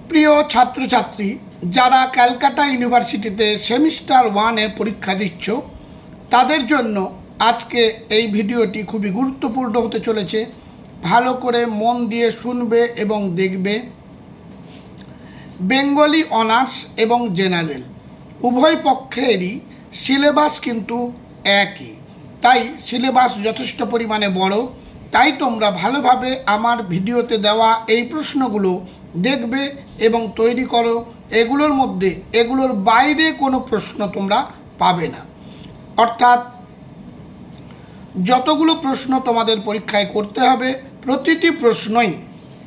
প্রিয় ছাত্রছাত্রী, যারা ক্যালকাটা ইউনিভার্সিটিতে সেমিস্টার 1-এ পরীক্ষা দিচ্ছ, তাদের জন্য আজকে এই ভিডিওটি খুবই গুরুত্বপূর্ণ হতে চলেছে। ভালো করে মন দিয়ে শুনবে এবং দেখবে। বেঙ্গলি অনার্স এবং জেনারেল উভয় পক্ষেরই সিলেবাস কিন্তু একই, তাই সিলেবাস যথেষ্ট পরিমাণে বড়। তাই তোমরা ভালোভাবে আমার ভিডিওতে দেওয়া এই প্রশ্নগুলো দেখবে এবং তৈরি করো। এগুলোর বাইরে কোনো প্রশ্ন তোমরা পাবে না। অর্থাৎ যতগুলো প্রশ্ন তোমাদের পরীক্ষায় করতে হবে, প্রতিটি প্রশ্নই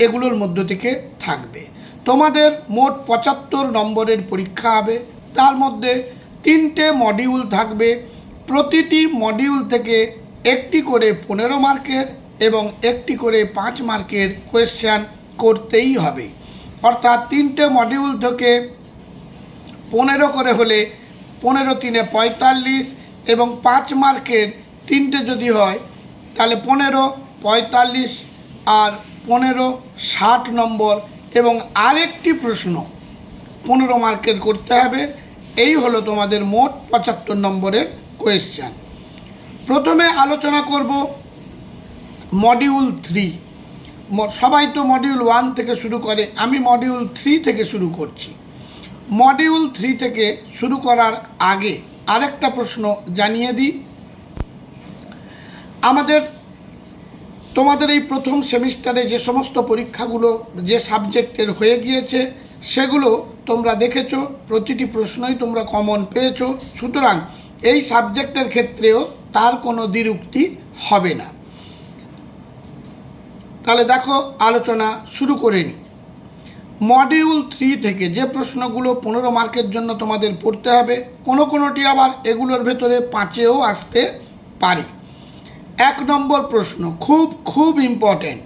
এগুলোর মধ্য থেকে থাকবে। তোমাদের মোট 75 নম্বরের পরীক্ষা হবে। তার মধ্যে 3টে মডিউল থাকবে। প্রতিটি মডিউল থেকে একটি করে 15 মার্কের এবং একটি করে 5 মার্কের কোয়েশ্চেন করতেই হবে। অর্থাৎ 3টে মডিউল থেকে 15 করে হলে 15 3 45 এবং 5 মার্কের 3টে যদি হয় তাহলে 15 45 আর 15 60 নম্বর এবং আরেকটি প্রশ্ন 15 মার্কের করতে হবে। এই হলো তোমাদের মোট 75 নম্বরের কোয়েশ্চেন। প্রথমে আলোচনা করব মডিউল 3। সবাই তো মডিউল 1 থেকে শুরু করে, আমি মডিউল 3 থেকে শুরু করছি। মডিউল 3 থেকে শুরু করার আগে আরেকটা প্রশ্ন জানিয়ে দিই। তোমাদের এই প্রথম সেমিস্টারে যে সমস্ত পরীক্ষাগুলো যে সাবজেক্টের হয়ে গিয়েছে সেগুলো তোমরা দেখেছো, প্রতিটি প্রশ্নই তোমরা কমন পেয়েছো। সুতরাং এই সাবজেক্টের ক্ষেত্রেও তার কোনো দ্বিরুক্তি হবে না। তাহলে দেখো, আলোচনা শুরু করে নিই। মডিউল 3 থেকে যে প্রশ্নগুলো 15 মার্কের জন্য তোমাদের পড়তে হবে, কোনোটি আবার এগুলোর ভেতরে 5-এও আসতে পারে। 1 নম্বর প্রশ্ন খুব ইম্পর্ট্যান্ট।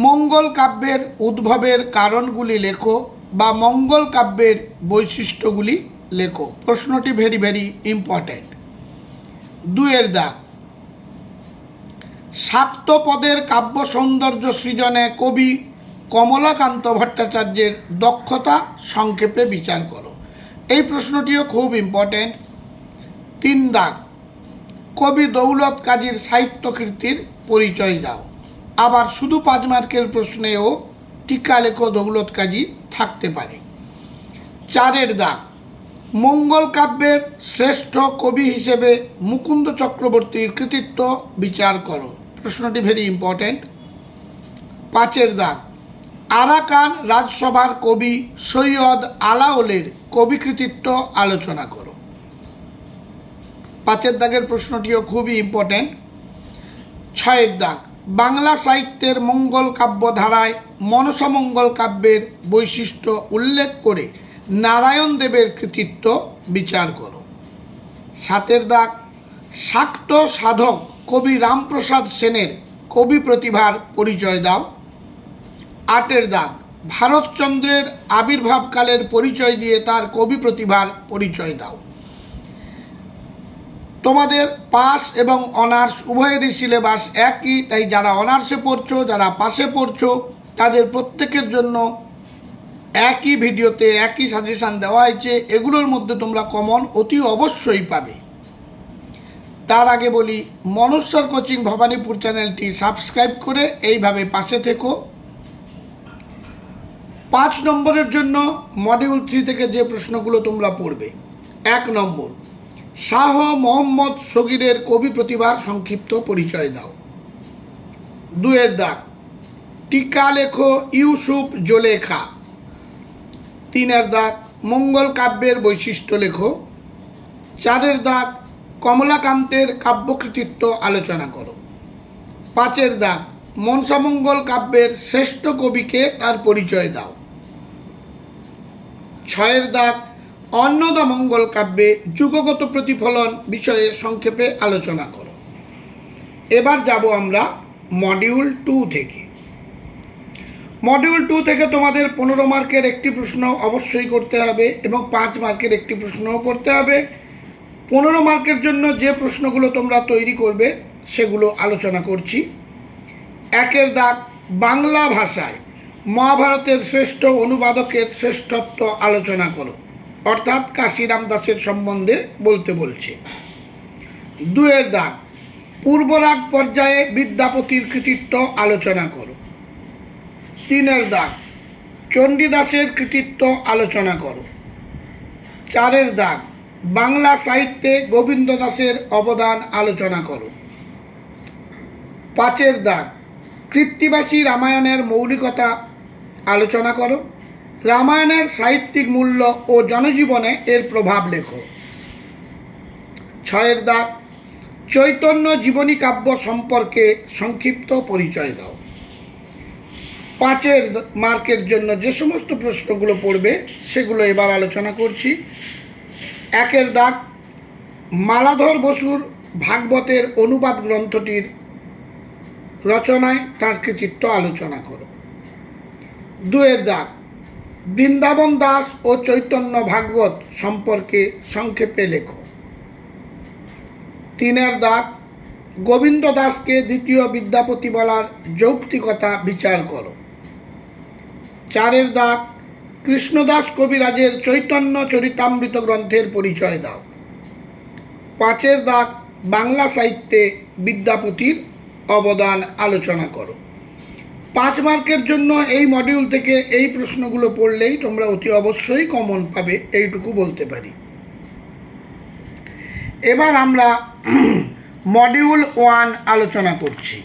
মঙ্গল কাব্যের উদ্ভবের কারণগুলি লেখো বা মঙ্গল কাব্যের বৈশিষ্ট্যগুলি লেখো। প্রশ্নটি ভেরি ইম্পর্ট্যান্ট। 2-এর দাগ, শাক্ত পদের কাব্য সৌন্দর্য সৃজনে কবি কমলাকান্ত ভট্টাচার্যের দক্ষতা সংক্ষেপে বিচার করো। এই প্রশ্নটিও খুব ইম্পর্ট্যান্ট। 3 দাগ, কবি দৌলত কাজীর সাহিত্য কীর্তির পরিচয় দাও। আবার শুধু 5 মার্কের প্রশ্নেও টিকা লেখো দৌলত কাজী থাকতে পারে। 4-এর দাগ, মঙ্গল কাব্যের শ্রেষ্ঠ কবি হিসেবে মুকুন্দ চক্রবর্তীর কৃতিত্ব বিচার করো। প্রশ্নটি ভেরি ইম্পর্ট্যান্ট। 5-এর দাগ, আরাকান রাজসভার কবি সৈয়দ আলাওলের কবি কৃতিত্ব আলোচনা করো। 5-এর দাগের প্রশ্নটিও খুবই ইম্পর্ট্যান্ট। 6-এর দাগ, বাংলা সাহিত্যের মঙ্গল কাব্য ধারায় মনসা মঙ্গল কাব্যের বৈশিষ্ট্য উল্লেখ করে নারায়ণ দেবের কৃতিত্ব বিচার করো। 7-এর দাগ, শাক্ত সাধক কবি রামপ্রসাদ সেনের কবি প্রতিভার পরিচয় দাও। 8-এর দাগ, ভারতচন্দ্রের আবির্ভাবকালের পরিচয় দিয়ে তার কবি প্রতিভার পরিচয় দাও। তোমাদের পাস এবং অনার্স উভয়েরই সিলেবাস একই, তাই যারা অনার্সে পড়ছো, যারা পাসে পড়ছো, তাদের প্রত্যেকের জন্য একই ভিডিওতে একই সাজেশান দেওয়া হয়েছে। এগুলোর মধ্যে তোমরা কমন অতি অবশ্যই পাবে। তার আগে বলি, মনোজ স্যার কোচিং ভবানীপুর চ্যানেলটি সাবস্ক্রাইব করে এইভাবে পাশে থেকো। 5 নম্বরের জন্য মডিউল 3 থেকে যে প্রশ্নগুলো তোমরা পড়বে। 1 নম্বর, শাহ মোহাম্মদ সগীরের কবি প্রতিভার সংক্ষিপ্ত পরিচয় দাও। 2-এর দাগ, টিকা লেখো ইউসুফ জোলেখা। 3-এর দাগ, মঙ্গল কাব্যের বৈশিষ্ট্য লেখো। 4-এর দাগ, কমলাকান্তের কাব্যকৃতিত্ব আলোচনা করো। 5-এর দাগ, মনসামঙ্গল কাব্যের শ্রেষ্ঠ কবিকে তার পরিচয় দাও। 6-এর দাগ, অন্নদামঙ্গল কাব্যে যুগগত প্রতিফলন বিষয়ে সংক্ষেপে আলোচনা করো। এবার যাব আমরা মডিউল 2 থেকে। মডিউল 2 থেকে তোমাদের 15 মার্কের একটি প্রশ্ন অবশ্যই করতে হবে এবং 5 মার্কের একটি প্রশ্নও করতে হবে। 15 মার্কের জন্য যে প্রশ্নগুলো তোমরা তৈরি করবে সেগুলো আলোচনা করছি। 1-এর দাগ, বাংলা ভাষায় মহাভারতের শ্রেষ্ঠ অনুবাদকের শ্রেষ্ঠত্ব আলোচনা করো, অর্থাৎ কাশিরাম দাসের সম্বন্ধে বলতে বলছে। 2 দাগ, পূর্বরাগ পর্যায়ে বিদ্যাপতির কৃতিত্ব আলোচনা করো। 3 দাগ, চণ্ডীদাসের কৃতিত্ব আলোচনা করো। 4 দাগ, বাংলা সাহিত্যে গোবিন্দ দাসের অবদান আলোচনা করো। 5 দাগ, কৃত্তিবাসী রামায়ণের মৌলিকতা আলোচনা করো। রামায়ণের সাহিত্যিক মূল্য ও জনজীবনে এর প্রভাব লেখো। 6 দাগ, চৈতন্য জীবনী কাব্য সম্পর্কে সংক্ষিপ্ত পরিচয় দাও। 5 মার্কের জন্য যে সমস্ত প্রশ্নগুলো পড়বে সেগুলো এবার আলোচনা করছি। 1 দাগ, মালাধর বসুর ভাগবতের অনুবাদ গ্রন্থটির রচনায় তার কৃতিত্ব আলোচনা করো। 2 দাগ, বৃন্দাবন দাস ও চৈতন্য ভাগবত সম্পর্কে সংক্ষেপে লেখো। 3 দাগ, গোবিন্দ দাসকে দ্বিতীয় বিদ্যাপতি বলার যৌক্তিকতা বিচার করো। 4 দাগ, কৃষ্ণদাস কবিরাজের চৈতন্য চরিতামৃত গ্রন্থের পরিচয় দাও। 5 দাগ, বাংলা সাহিত্যে বিদ্যাপতির অবদান আলোচনা করো। 5 মার্কের জন্য এই মডিউল থেকে এই প্রশ্নগুলো পড়লেই তোমরা অতি অবশ্যই কমন পাবে, এইটুকু বলতে পারি। এবার আমরা মডিউল 1 আলোচনা করছি।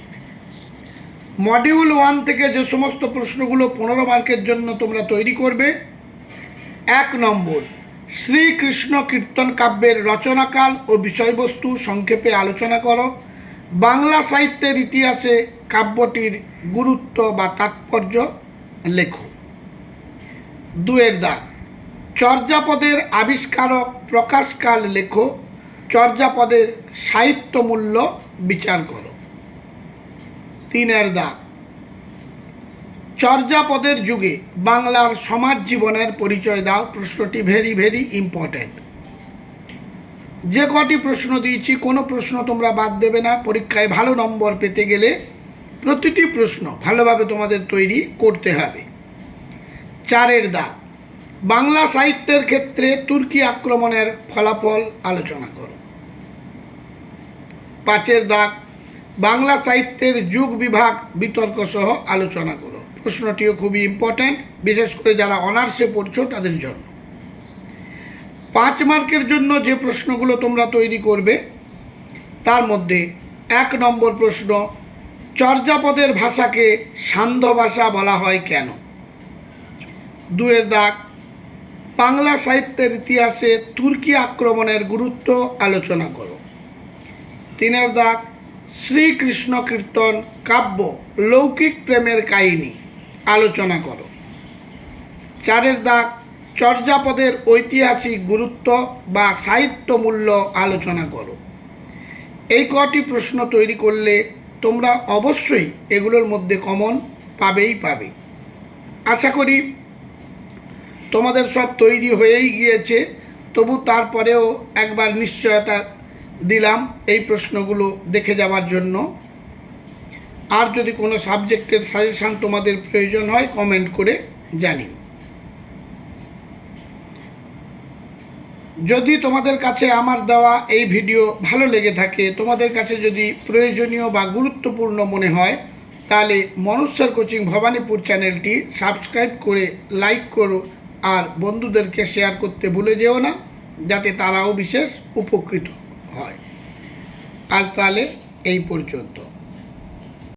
মডিউল 1 থেকে যে সমস্ত প্রশ্নগুলো 15 মার্কের জন্য তোমরা তৈরি করবে। 1 নম্বর, শ্রীকৃষ্ণ কীর্তন কাব্যের রচনাকাল ও বিষয়বস্তু সংক্ষেপে আলোচনা করো। বাংলা সাহিত্যের ইতিহাসে কাব্যটির গুরুত্ব বা তাৎপর্য লেখো। 2 দাগ, চর্যাপদের আবিষ্কারক প্রকাশকাল লেখো। চর্যাপদের সাহিত্য মূল্য বিচার করো। 3 দাগ, চর্যাপদের যুগে বাংলার সমাজ জীবনের পরিচয় দাও। প্রশ্নটি ভেরি ভেরি ইম্পর্ট্যান্ট। যে কটি প্রশ্ন দিয়েছি কোনো প্রশ্ন তোমরা বাদ দেবে না। পরীক্ষায় ভালো নম্বর পেতে গেলে প্রতিটি প্রশ্ন ভালোভাবে তোমাদের তৈরি করতে হবে। 4 দাগ, বাংলা সাহিত্যের ক্ষেত্রে তুর্কি আক্রমণের ফলাফল আলোচনা করো। 5 দাগ, বাংলা সাহিত্যের যুগ বিভাগ বিতর্ক সহ আলোচনা করো। প্রশ্নটিও খুবই ইম্পর্ট্যান্ট, বিশেষ করে যারা অনার্সে পড়ছো তাদের জন্য। 5 মার্কের জন্য যে প্রশ্নগুলো তোমরা তৈরি করবে তার মধ্যে 1 নম্বর প্রশ্ন, চর্যাপদের ভাষাকে সান্ধ্য ভাষা বলা হয় কেন? 2 দাগ, বাংলা সাহিত্যের ইতিহাসে তুর্কি আক্রমণের গুরুত্ব আলোচনা করো। 3 দাগ, শ্রীকৃষ্ণ কীর্তন কাব্য লৌকিক প্রেমের কাহিনী আলোচনা করো। 4 দাগ, চর্যাপদের ঐতিহাসিক গুরুত্ব বা সাহিত্য মূল্য আলোচনা করো। এই কটি প্রশ্ন তৈরি করলে তোমরা অবশ্যই এগুলোর মধ্যে কমন পাবেই পাবে। আশা করি তোমাদের সব তৈরি হয়েই গিয়েছে, তবু তারপরেও একবার নিশ্চয়তা দিলাম এই প্রশ্নগুলো দেখে যাওয়ার জন্য। আর যদি কোনো সাবজেক্টের সাজেশান তোমাদের প্রয়োজন হয় কমেন্ট করে জানিও। যদি তোমাদের কাছে আমার দেওয়া এই ভিডিও ভালো লেগে থাকে, তোমাদের কাছে যদি প্রয়োজনীয় বা গুরুত্বপূর্ণ মনে হয়, তাহলে মনোজ স্যার কোচিং ভবানীপুর চ্যানেলটি সাবস্ক্রাইব করে লাইক করো আর বন্ধুদেরকে শেয়ার করতে ভুলে যেও না, যাতে তারাও বিশেষ উপকৃত হয়। আজ তাহলে এই পর্যন্ত।